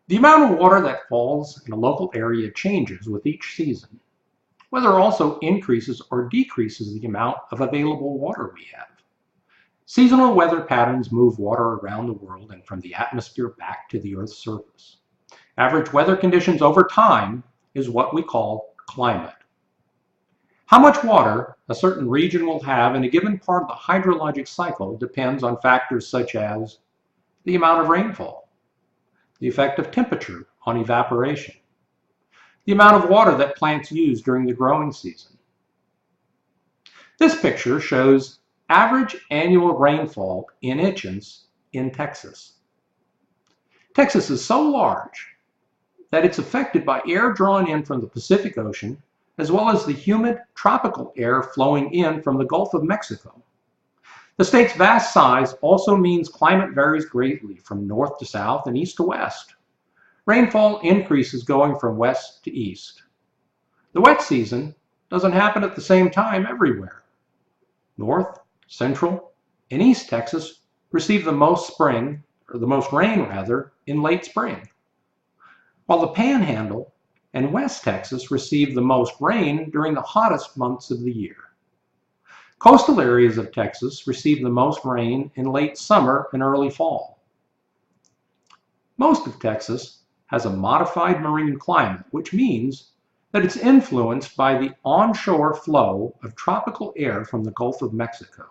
The amount of water that falls in a local area changes with each season. Weather also increases or decreases the amount of available water we have. Seasonal weather patterns move water around the world and from the atmosphere back to the Earth's surface. Average weather conditions over time is what we call climate. How much water a certain region will have in a given part of the hydrologic cycle depends on factors such as the amount of rainfall, the effect of temperature on evaporation, the amount of water that plants use during the growing season. This picture shows average annual rainfall in inches in Texas. Texas is so large that it's affected by air drawn in from the Pacific Ocean, as well as the humid tropical air flowing in from the Gulf of Mexico. The state's vast size also means climate varies greatly from north to south and east to west. Rainfall increases going from west to east. The wet season doesn't happen at the same time everywhere. North, Central, and East Texas receive the most rain in late spring, while the Panhandle and West Texas receive the most rain during the hottest months of the year. Coastal areas of Texas receive the most rain in late summer and early fall. Most of Texas has a modified marine climate, which means that it's influenced by the onshore flow of tropical air from the Gulf of Mexico.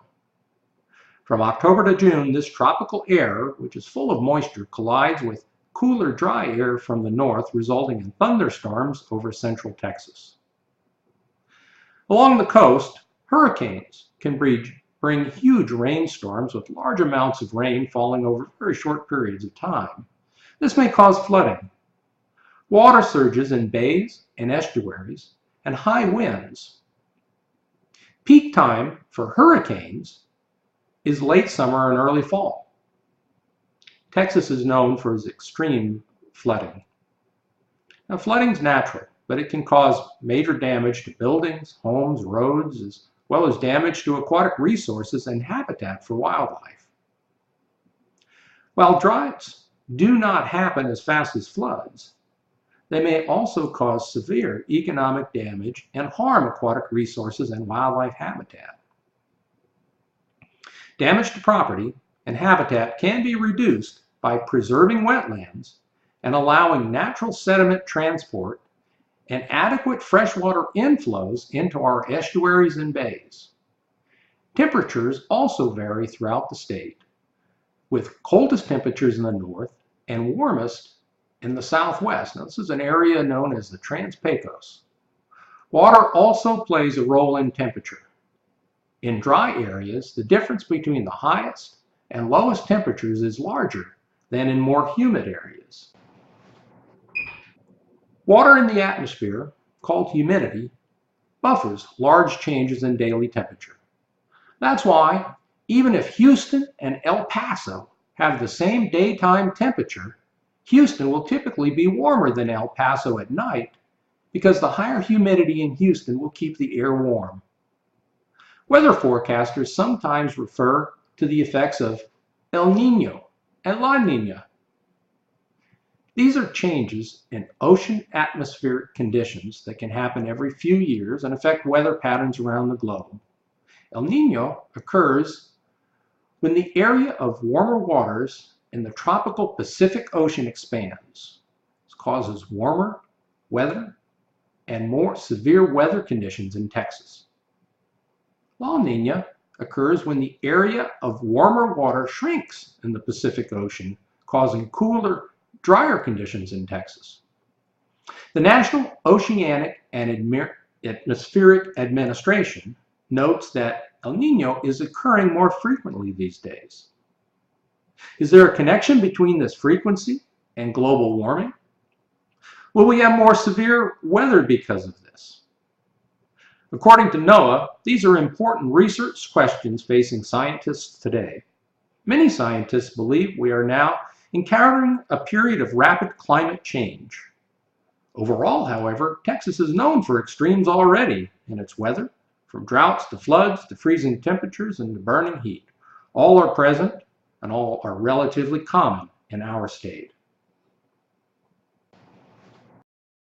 From October to June, this tropical air, which is full of moisture, collides with cooler, dry air from the north, resulting in thunderstorms over central Texas. Along the coast, hurricanes can bring huge rainstorms with large amounts of rain falling over very short periods of time. This may cause flooding, water surges in bays and estuaries, and high winds. Peak time for hurricanes is late summer and early fall. Texas is known for its extreme flooding. Now, flooding is natural, but it can cause major damage to buildings, homes, roads, as well as damage to aquatic resources and habitat for wildlife. While droughts do not happen as fast as floods, they may also cause severe economic damage and harm aquatic resources and wildlife habitat. Damage to property and habitat can be reduced by preserving wetlands and allowing natural sediment transport and adequate freshwater inflows into our estuaries and bays. Temperatures also vary throughout the state, with coldest temperatures in the north and warmest in the southwest. Now, this is an area known as the Trans-Pecos. Water also plays a role in temperature. In dry areas, the difference between the highest and lowest temperatures is larger than in more humid areas. Water in the atmosphere, called humidity, buffers large changes in daily temperature. That's why, even if Houston and El Paso have the same daytime temperature, Houston will typically be warmer than El Paso at night because the higher humidity in Houston will keep the air warm. Weather forecasters sometimes refer to the effects of El Nino and La Nina. These are changes in ocean atmospheric conditions that can happen every few years and affect weather patterns around the globe. El Nino occurs when the area of warmer waters in the tropical Pacific Ocean expands. This causes warmer weather and more severe weather conditions in Texas. La Nina occurs when the area of warmer water shrinks in the Pacific Ocean, causing cooler, drier conditions in Texas. The National Oceanic and Atmospheric Administration notes that El Nino is occurring more frequently these days. Is there a connection between this frequency and global warming? Will we have more severe weather because of this? According to NOAA, these are important research questions facing scientists today. Many scientists believe we are now encountering a period of rapid climate change. Overall, however, Texas is known for extremes already in its weather, from droughts to floods to freezing temperatures and to burning heat. All are present and all are relatively common in our state.